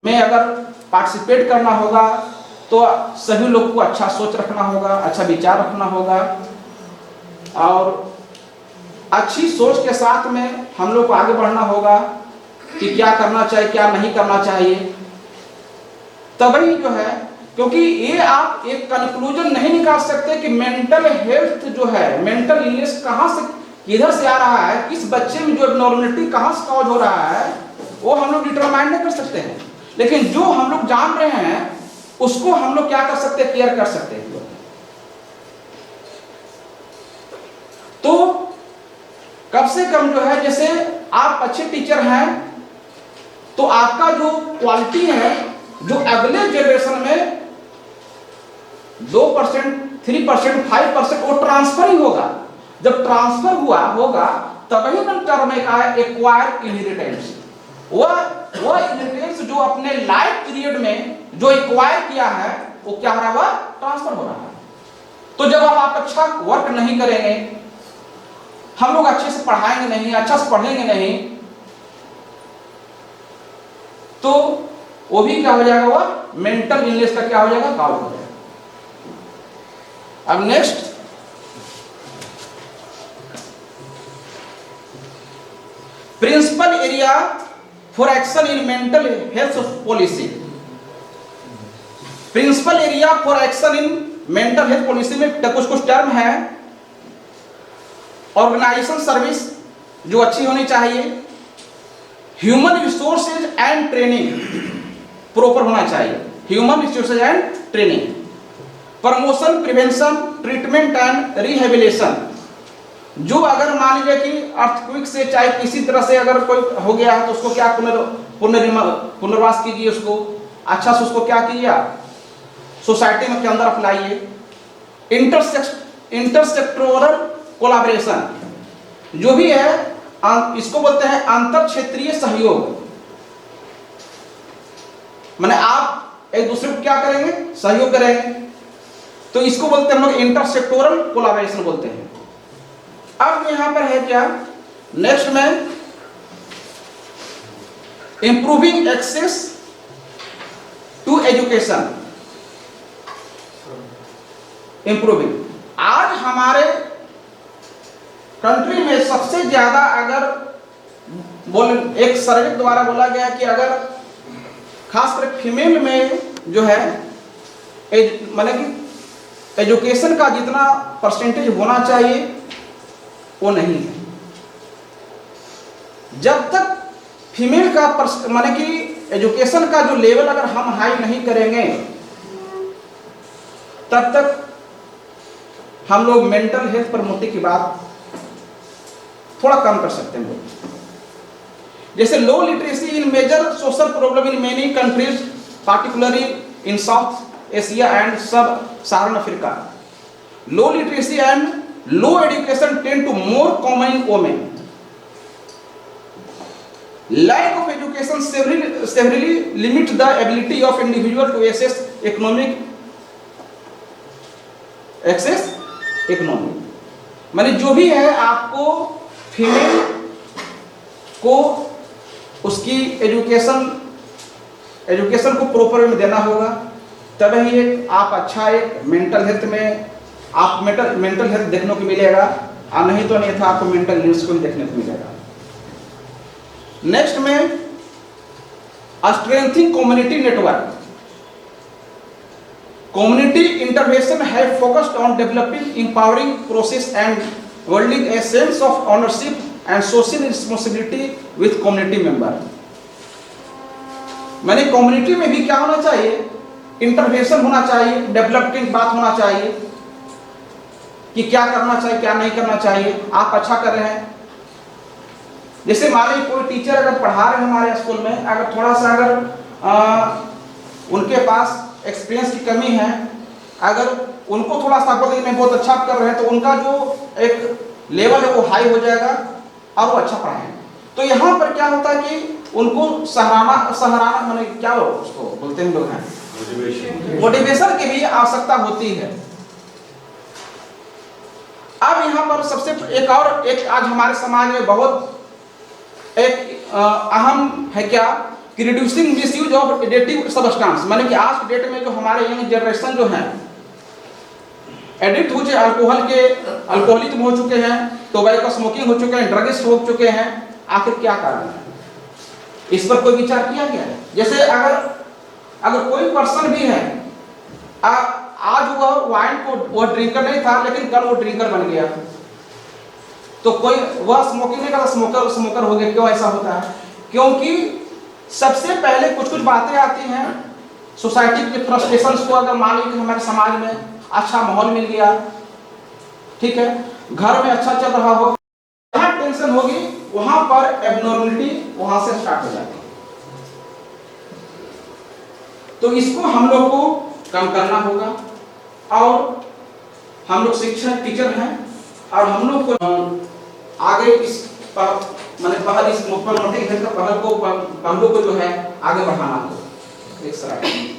में अगर पार्टिसिपेट करना होगा तो सभी लोग को अच्छा सोच रखना होगा, अच्छा विचार रखना होगा और अच्छी सोच के साथ में हम लोग को आगे बढ़ना होगा कि क्या करना चाहिए क्या नहीं करना चाहिए। तभी जो है, क्योंकि ये आप एक कंक्लूजन नहीं निकाल सकते कि मेंटल हेल्थ जो है, मेंटल इलनेस कहाँ से किधर से आ रहा है, किस बच्चे में जो एब्नॉर्मलिटी कहाँ से कॉज हो रहा है, वो हम लोग डिटरमाइन नहीं कर सकते हैं। लेकिन जो हम लोग जान रहे हैं उसको हम लोग क्या कर सकते हैं, केयर कर सकते हैं। तो कम से कम जो है, जैसे आप अच्छे टीचर हैं तो आपका जो क्वालिटी है जो अगले जनरेशन में 2%, 3%, 5% वो ट्रांसफर ही होगा। जब ट्रांसफर हुआ होगा तभी ना टर्म एक आया एक्वायर्ड इनहेरिटेंस। वो इनहेरिटेंस जो अपने लाइफ पीरियड में जो एक्वायर किया है वो क्या हो रहा है, ट्रांसफर हो रहा है। तो जब आप अच्छा वर्क नहीं करेंगे, हम लोग अच्छे से पढ़ाएंगे नहीं, अच्छा से पढ़ेंगे नहीं, तो वो भी क्या हो जाएगा, वो मेंटल इलनेस का क्या हो जाएगा, काउज हो जाएगा। अब next, principal area for action in mental health policy. Principal area for action in mental health policy में कुछ टर्म है। ऑर्गेनाइजेशन सर्विस जो अच्छी होनी चाहिए, human resources and training proper होना चाहिए, human resources and training, promotion, prevention, treatment and rehabilitation. जो अगर मान लीजिए कि अर्थक्वेक से चाहे किसी तरह से अगर कोई हो गया है तो उसको क्या पुनर्वास कीजिए, उसको अच्छा से उसको क्या कीजिए, सोसाइटी में के अंदर अपनाइए। इंटरसेक्टोरल कोलैबोरेशन जो भी है, इसको बोलते हैं अंतर क्षेत्रीय सहयोग। माने आप एक दूसरे को क्या करेंगे, सहयोग करेंगे, तो इसको बोलते हैं हम लोग इंटरसेक्टोरल कोलैबोरेशन बोलते हैं। अब यहां पर है क्या, नेक्स्ट में improving access to education. Improving, आज हमारे कंट्री में सबसे ज्यादा अगर एक सर्वे द्वारा बोला गया कि अगर खासकर फीमेल में जो है माने कि एजुकेशन का जितना परसेंटेज होना चाहिए वो नहीं है। जब तक फीमेल का माने कि एजुकेशन का जो लेवल अगर हम हाई नहीं करेंगे तब तक हम लोग मेंटल हेल्थ प्रमोटी की बात थोड़ा कम कर सकते हैं लोग। जैसे low literacy in major social problem in many countries, particularly in South Asia and sub Saharan Africa. Low literacy and low education tend to more common in women. Lack of education severely limit the ability of individual to access economic माने जो भी है आपको female को उसकी education को proper में देना होगा, तभी एक आप अच्छा एक मेंटल हेल्थ में आप मेंटल हेल्थ देखने को मिलेगा, और नहीं तो नहीं था आपको मेंटल इलनेस को भी देखने को मिलेगा। नेक्स्ट में strengthening community network. Community intervention have focused on developing empowering process and building a sense of ownership and social responsibility with community member. माने कम्युनिटी में भी क्या होना चाहिए, इंटरवेंशन होना चाहिए, डेवलपिंग बात होना चाहिए कि क्या करना चाहिए क्या नहीं करना चाहिए। आप अच्छा कर रहे हैं, जैसे मान लीजिए कोई टीचर अगर पढ़ा रहे हैं हमारे स्कूल में, अगर थोड़ा सा अगर उनके पास एक्सपीरियंस की कमी है, अगर उनको थोड़ा सा बोलते हैं बहुत अच्छा कर रहे हैं, तो उनका जो एक लेवल है वो हाई हो जाएगा और वो अच्छा पढ़ाएंगे। तो यहाँ पर क्या होता है कि उनको सराहना माने क्या उसको बोलते हैं लोग हैं, मोटिवेशन की भी आवश्यकता होती है। अब यहाँ पर सबसे एक आज हमारे समाज में बहुत एक अहम है क्या कि reducing misuse of additive substance, माने कि आज के डेट में जो हमारे यंग जनरेशन जो है एडिक्ट हो चुके अल्कोहल के, अल्कोहलिज्म हो चुके हैं, टोबैको स्मोकिंग हो चुके हैं, ड्रगिस्ट हो चुके हैं। आखिर क्या कारण है? इस पर कोई विचार किया गया है? जैसे अगर कोई पर्सन भी है, आज वह वाइन को वह ड्रिंकर नहीं था लेकिन कल वो ड्रिंकर बन गया, तो कोई वह स्मोकिंग नहीं करता, स्मोकर हो गया। क्यों ऐसा होता है? क्योंकि सबसे पहले कुछ बातें आती हैं सोसाइटी के फ्रस्ट्रेशंस को। अगर मान लीजिए हमारे समाज में अच्छा माहौल मिल गया, ठीक है, घर में अच्छा चल रहा हो, जहां टेंशन होगी वहां पर एब्नॉर्मलिटी वहां से स्टार्ट हो जाती है। तो इसको हम लोग को कम करना होगा। और हम लोग शिक्षक टीचर हैं और हम लोग को आगे इस मैंने पहल इस मुख्यमंत्री का पहल को हम लोग को जो है आगे बढ़ाना होगा। एक सराहनीय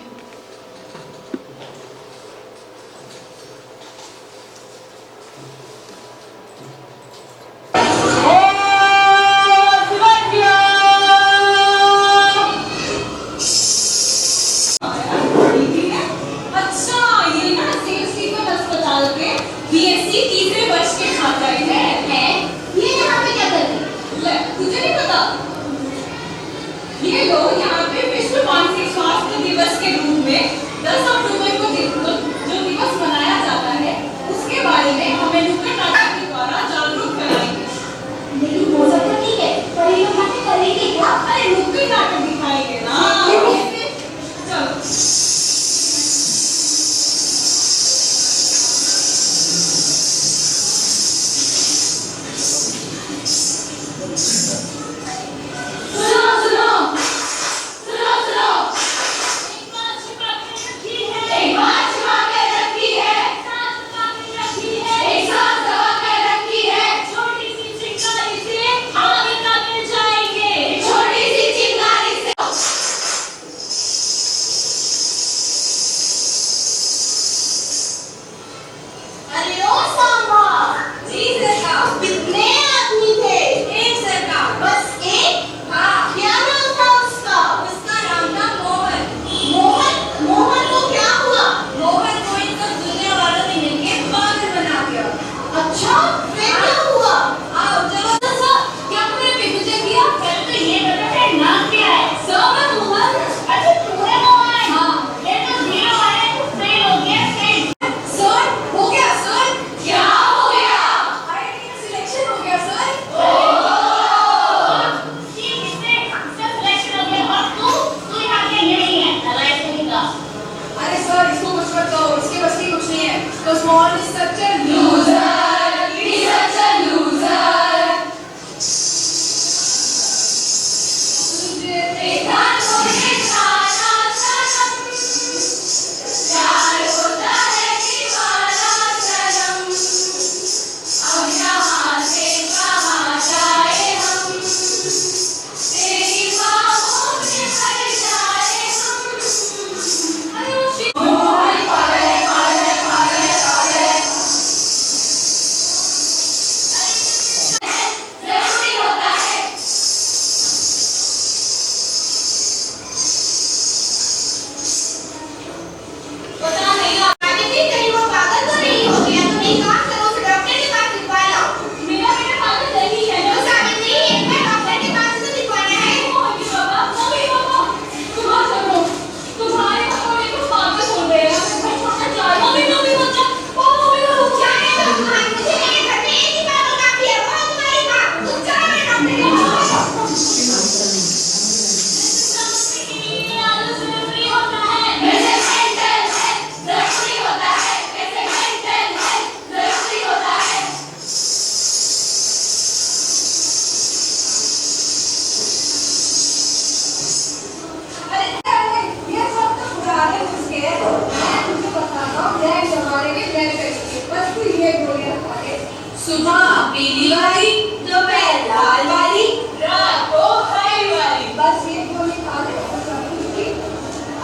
सुबह पीली वाली, दोपहर लाल वाली, रात को हरी वाली। बस ये गोली खा ले।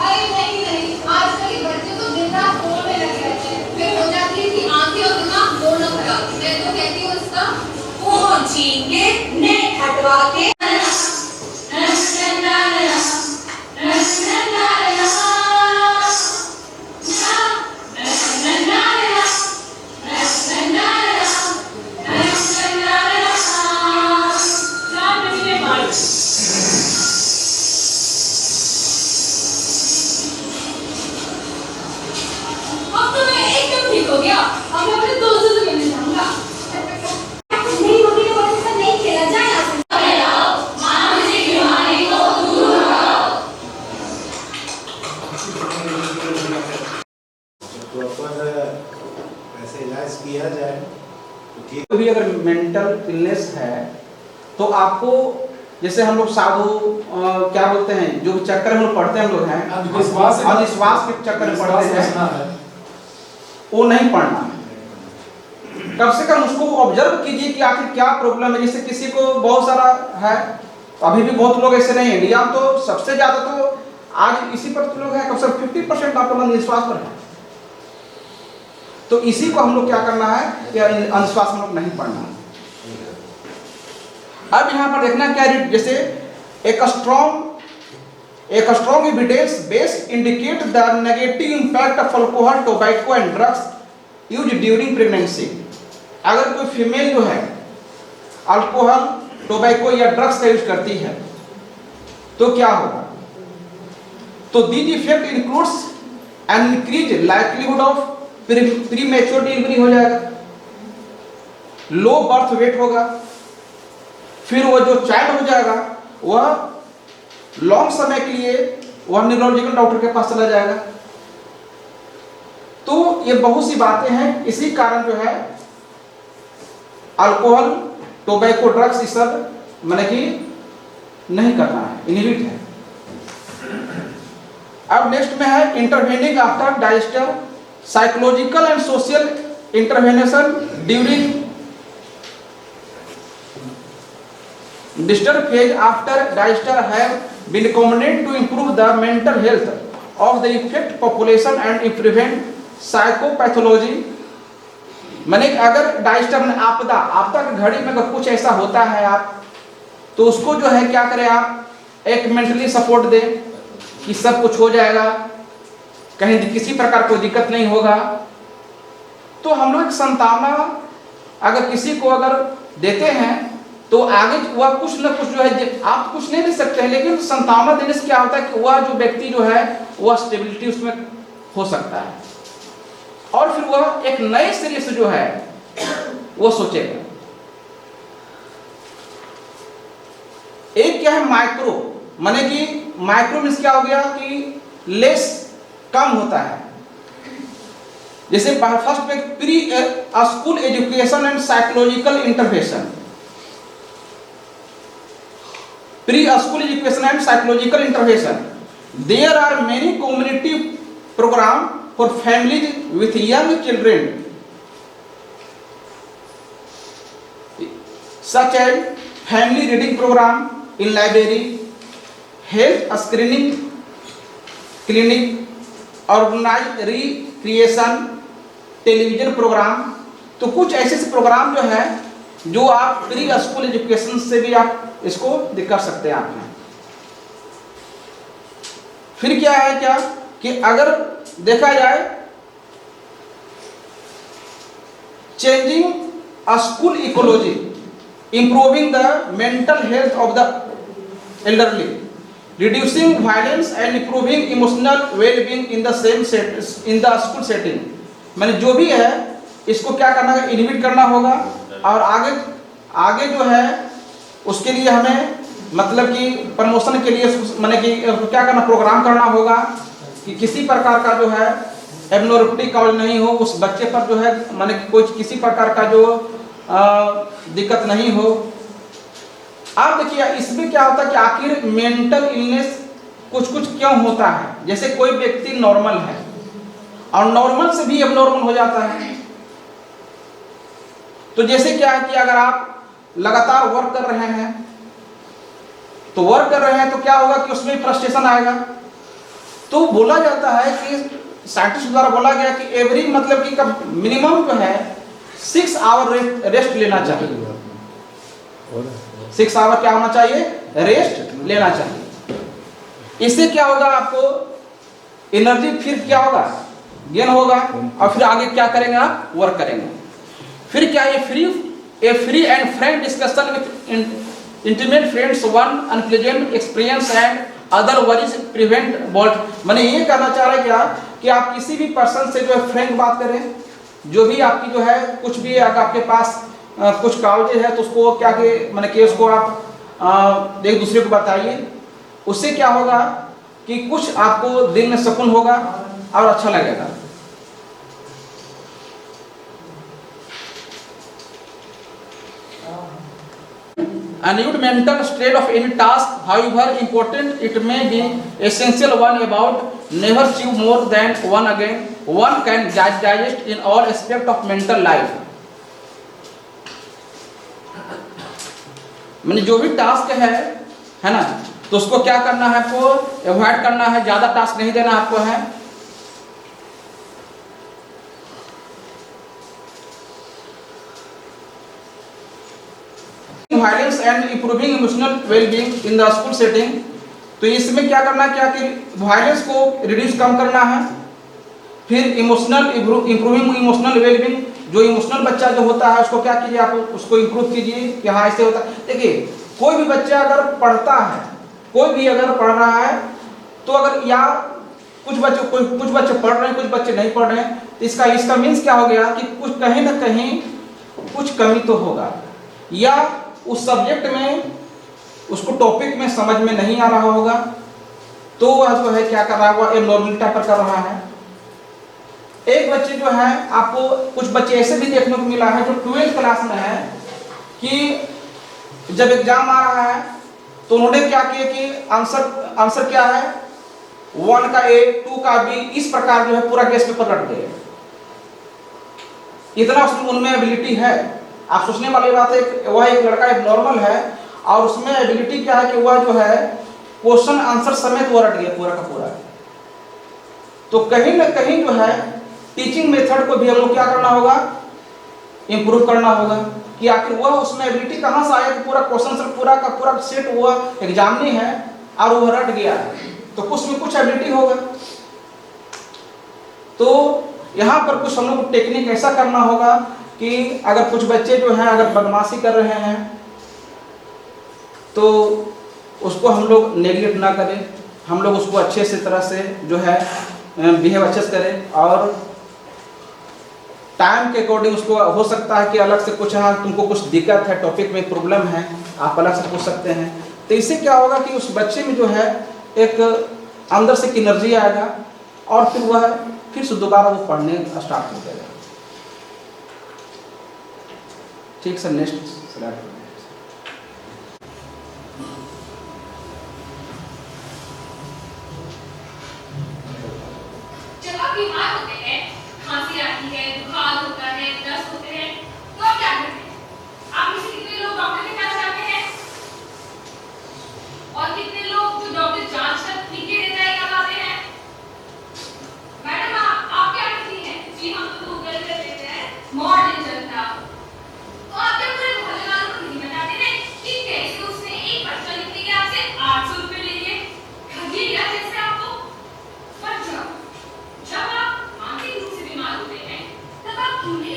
अरे नहीं नहीं, आजकल के बच्चे तो दिन रात फोन में लगे रहते हैं, फिर हो जाती है कि आंखें और दिमाग दोनों खराब। मैं तो कहती हूँ इसका फोन छीन के नेट हटवा के किया जाए तो ठीक। भी अगर मेंटल इलनेस है तो आपको, जैसे हम लोग साधु क्या बोलते हैं, जो चक्कर में हम लोग पढ़ते हैं, हम लोग हैं अंधविश्वास के चक्कर में पढ़ते हैं, वो नहीं पढ़ना। कम से कम उसको ऑब्जर्व कीजिए कि आखिर क्या प्रॉब्लम है। जैसे किसी को बहुत सारा है, अभी भी बहुत लोग ऐसे नहीं है। इंडिया में तो सबसे ज्यादा तो आज इसी पर तो लोग हैं, कम से कम 50% आपका अंधविश्वास पर है। तो इसी को हम लोग क्या करना है कि अंधविश्वास हम लोग नहीं पढ़ना। अब यहाँ पर देखना क्या, जैसे एक strong evidence based indicate the negative impact of alcohol, tobacco and drugs use during pregnancy. अगर कोई फीमेल जो है अल्कोहल, टोबैको या ड्रग्स का यूज करती है तो क्या होगा। तो these effect includes an increase livelihood of premature delivery हो जाएगा, लो बर्थ वेट होगा, फिर वो जो चाइल्ड हो जाएगा वह लॉन्ग समय के लिए वह न्यूरोलॉजिकल डॉक्टर के पास चला जाएगा। तो ये बहुत सी बातें हैं। इसी कारण जो है अल्कोहल, टोबैको, ड्रग्स ये सब मैंने कि नहीं करना है, इनहिबिट है। अब नेक्स्ट में है intervening after digester, psychological and social intervention during disturbed phase after digester have been recommended to improve the mental health of the affected population and prevent psychopathology। माने अगर डाइजेस्टर में आपदा की घड़ी में अगर कुछ ऐसा होता है आप, तो उसको जो है क्या करें, आप एक मेंटली सपोर्ट दें कि सब कुछ हो जाएगा, कहीं किसी प्रकार कोई दिक्कत नहीं होगा। तो हम लोग संतावना अगर किसी को अगर देते हैं तो आगे वह कुछ न कुछ जो है, आप कुछ नहीं दे सकते हैं, लेकिन संतावना देने से क्या होता है कि वह जो व्यक्ति जो है वह स्टेबिलिटी उसमें हो सकता है और फिर वह एक नए सिरे से जो है वो सोचेगा। एक क्या है माइक्रो, माने कि माइक्रो मीन्स क्या हो गया कि लेस, कम होता है। जैसे फर्स्ट में pre school education and psychological intervention, pre-school education and psychological intervention. There are many community programs for families with young children, such as family reading program in library, health screening clinic, organized recreation, television programme. तो कुछ ऐसे programme जो है जो आप pre school education से भी आप इसको कर सकते हैं आप। फिर क्या है क्या कि अगर देखा जाए changing school ecology, improving the mental health of the elderly, reducing violence and improving emotional wellbeing in the school setting. मैंने जो भी है इसको क्या करना है, इनहिबिट करना होगा। और आगे जो है उसके लिए हमें मतलब कि प्रमोशन के लिए माने कि क्या करना, प्रोग्राम करना होगा कि किसी प्रकार का जो है एब्नॉर्मलिटी कॉज नहीं हो, उस बच्चे पर जो है माने कोई किसी प्रकार का जो दिक्कत नहीं हो। आप देखिए इसमें क्या होता है कि आखिर मेंटल इलनेस कुछ क्यों होता है। जैसे कोई व्यक्ति नॉर्मल है और नॉर्मल से भी एब्नॉर्मल हो जाता है। तो जैसे क्या है कि अगर आप लगातार वर्क कर रहे हैं तो क्या होगा कि उसमें फ्रस्ट्रेशन आएगा। तो बोला जाता है कि साइंटिस्ट द्वारा बोला गया कि एवरी मतलब कि मिनिमम जो है 6 आवर रेस्ट लेना चाहिए। 6 आवर क्या होना चाहिए, रेस्ट लेना चाहिए। इससे क्या होगा, आपको एनर्जी फिर क्या होगा, गेन होगा और फिर आगे क्या करेंगे, आप वर्क करेंगे। फिर क्या है, free and Frank discussion with intimate friends, one unpleasant experience and other worries prevent bolt. मैंने ये कहना चाह रहा है क्या कि आप किसी भी पर्सन से जो है फ्रैंक बात करें, जो भी आपकी जो है कुछ भी अगर आपके पास कुछ कागज है तो उसको क्या कि मैंने कि उसको आप एक दूसरे को बताइए। उससे क्या होगा कि कुछ आपको दिल में सुकून होगा और अच्छा लगेगा। Unused mental state of any task, however important it may be, essential one about never chew more than one again. One can digest in all aspects of mental life. मैंने जो भी टास्क है ना, तो उसको क्या करना है, आपको अवॉइड करना है, ज्यादा टास्क नहीं देना आपको है। Violence and improving emotional wellbeing in the school setting, तो इसमें क्या करना है, क्या कि वायलेंस को रिड्यूस कम करना है, फिर इमोशनल इंप्रूविंग इमोशनल वेलबींग, जो इमोशनल बच्चा जो होता है उसको क्या कीजिए, आप उसको इंप्रूव कीजिए कि हाँ ऐसे होता है। देखिए कोई भी बच्चा अगर पढ़ता है, कोई भी अगर पढ़ रहा है, तो अगर या कुछ बच्चे पढ़ रहे हैं, कुछ बच्चे नहीं पढ़ रहे हैं, तो इसका मीन्स क्या हो गया कि कुछ कहीं ना कहीं कुछ कमी तो होगा, या उस सब्जेक्ट में उसको टॉपिक में समझ में नहीं आ रहा होगा, तो वह जो है क्या कर रहा है, वह एबनॉर्मलिटी पर कर रहा है। एक बच्चे जो है, आपको कुछ बच्चे ऐसे भी देखने को मिला है जो 12th क्लास में है, कि जब एग्जाम आ रहा है तो उन्होंने क्या किया कि आंसर क्या है, 1 का A 2 का B, इस प्रकार जो है पूरा गेस पेपर रट गए। इतना उनमें एबिलिटी है। आप सोचने वाली बात है, वह एक लड़का एक नॉर्मल है और उसमें एबिलिटी क्या है कि वह जो है क्वेश्चन आंसर समेत वो रट गया पूरा का पूरा। तो कहीं ना कहीं जो है टीचिंग मेथड को भी हम लोग क्या करना होगा, इंप्रूव करना होगा, कि आखिर वह उसमें एबिलिटी कहाँ से आया कि पूरा क्वेश्चन आंसर पूरा का पूरा सेट हुआ एग्जाम में है और वह रट गया, तो कुछ में कुछ एबिलिटी होगा। तो यहाँ पर कुछ हम लोग टेक्निक ऐसा करना होगा कि अगर कुछ बच्चे जो हैं अगर बदमाशी कर रहे हैं तो उसको हम लोग नेगलेक्ट ना करें, हम लोग उसको अच्छे से तरह से जो है बिहेव अच्छे से करें, और टाइम के अकॉर्डिंग उसको हो सकता है कि अलग से कुछ, हाँ तुमको कुछ दिक्कत है, टॉपिक में प्रॉब्लम है, आप अलग से पूछ सकते हैं। तो इससे क्या होगा कि उस बच्चे में जो है एक अंदर से एनर्जी आएगा और फिर वह फिर से दोबारा वो पढ़ने स्टार्ट हो जाएगा। ठीक सर, नेक्स्ट स्लाइड। जब आप बीमार होते हैं, खांसी आती है, बुखार होता है, दस्त होते हैं, तो आप क्या करते हैं? आप में से कितने लोग डॉक्टर के पास जाते हैं और कितने लोग जो डॉक्टर जांच कर टीके देता है क्या लाते हैं? मैडम आप क्या करती हैं? जी हम तो गूगल कर लेते हैं, मॉडर्न जनता। तो आप जब पूरे मोहल्ले वालों को नहीं बताते हैं कि कैसे उसने एक बच्चा लिखने के आपसे 800 रुपए ले लिए, ठगी लिया जैसे आपको। पर जब आप मानसिक रूप से बीमार होते हैं, तब आप क्यों नहीं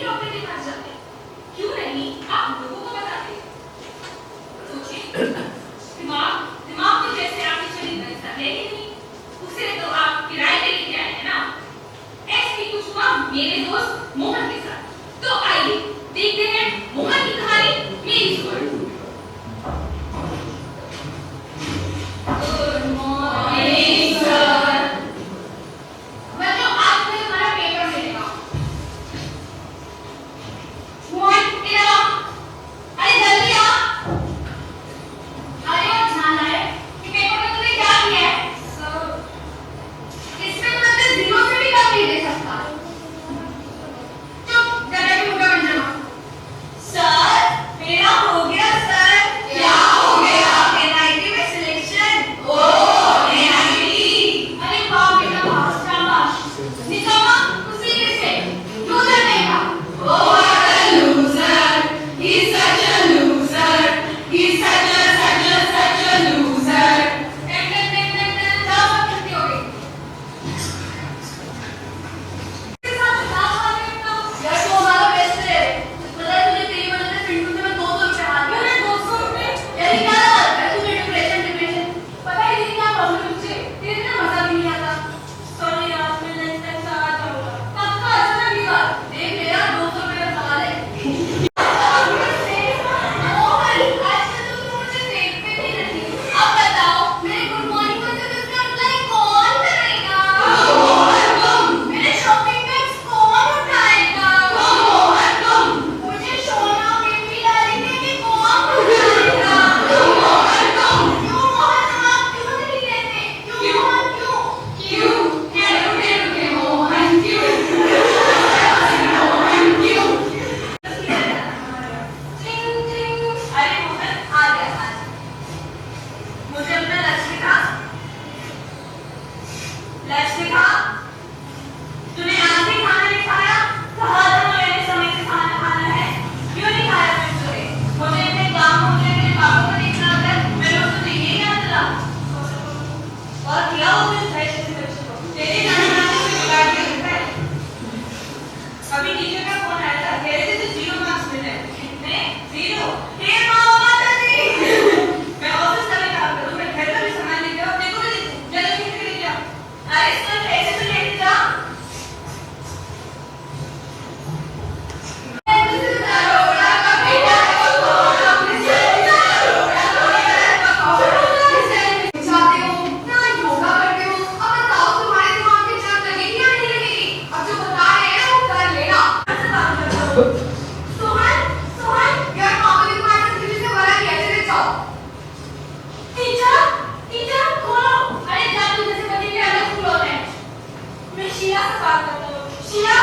शीला से बात करता हूँ। शीला,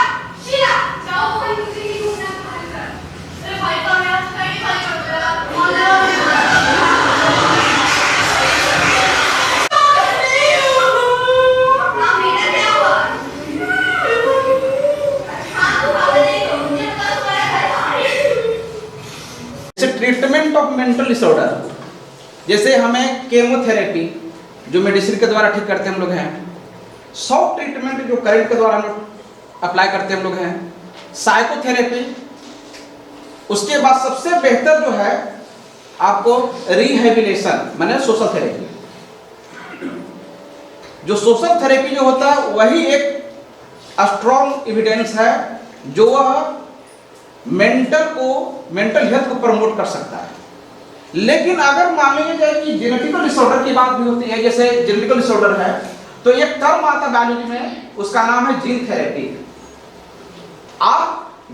शीला, जाओ कोई दूसरी की ढूंढना खाली कर। अरे भाई का मेरा कहीं खाली कर दो यार। हाँ, मेरा क्या हुआ? हाँ, तू पागल नहीं हो, मुझे पता तुम्हारा घर कहाँ है। जैसे ट्रीटमेंट ऑफ मेंटल डिसऑर्डर, जैसे हमें केमोथेरेपी जो मेडिसिन के द्वारा ठीक करते हम लोग हैं, सॉफ्ट ट्रीटमेंट जो करंट के द्वारा हम लोग अप्लाई करते हम लोग हैं, साइकोथेरेपी, उसके बाद सबसे बेहतर जो है आपको रिहेबिलिटेशन माने सोशल थेरेपी। जो सोशल थेरेपी जो होता है वही एक स्ट्रॉन्ग एविडेंस है जो वह मेंटल हेल्थ को प्रमोट कर सकता है। लेकिन अगर मान लिया जाए कि जेनेटिकल डिसऑर्डर की बात भी होती है, जैसे जेनेटिकल डिसऑर्डर है तो एक टर्म आता बायोलॉजी में, उसका नाम है जीन थेरेपी। आप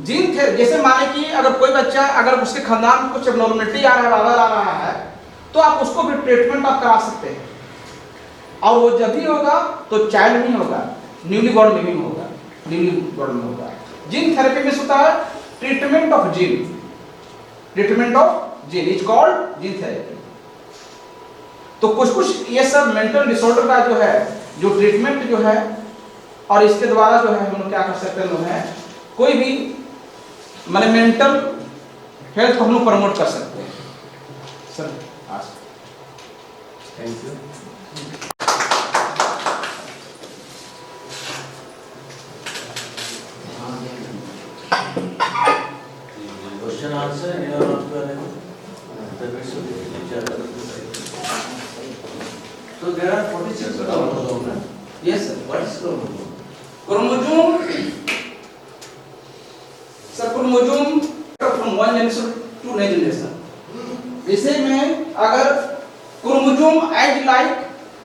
जीन थेरेपी, जैसे माने कि अगर कोई बच्चा, अगर उसके खानदान में कुछ एब्नॉर्मलिटी आ रहा है, बाबा आ रहा है, तो आप उसको भी ट्रीटमेंट आप करा सकते हैं। और वो जब भी होगा तो चाइल्ड नहीं होगा, न्यूली बॉर्न बेबी में होगा, न्यूली बॉर्न में होगा। जीन थेरेपी में होता है treatment of gene, treatment of gene is called gene therapy. तो कुछ ये सब मेंटल डिसऑर्डर का जो है, जो ट्रीटमेंट जो है, और इसके द्वारा जो है हम लोग क्या कर सकते हैं, लोग हैं कोई भी माने मेंटल हेल्थ को हम लोग प्रमोट कर सकते हैं। सर आज thank you. Question answer so there are 46 chromosomes. yes sir, What is chromosome? Chromosome sir, chromosome from one generation to next generation. इसे में अगर क्रोमोसोम एज लाइक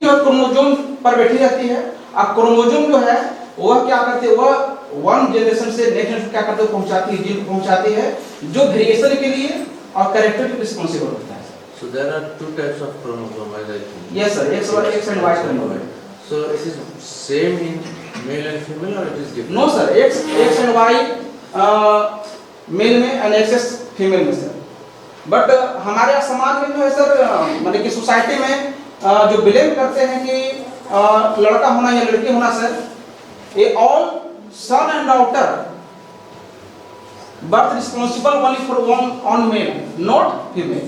जो क्रोमोसोम पर बैठी रहती है, अब क्रोमोसोम जो है वह क्या करते हैं, वह वन जनरेशन से नेक्स्ट जनरेशन क्या करते हैं, पहुंचाती है, जीन पहुंचाती है, जो वेरिएशन के लिए और कैरेक्टर के रिस्पांसिबल होता है। So there are two types of chromosome as I think. yes sir, X and Y chromosome. So it is same in male and female or it is different? No sir, X and Y male में and X female में sir. But हमारे समाज में जो है sir, मतलब कि society में जो बिलीव करते हैं कि लड़का होना या लड़की होना सर, ये all son and daughter birth responsible only for one on male not female.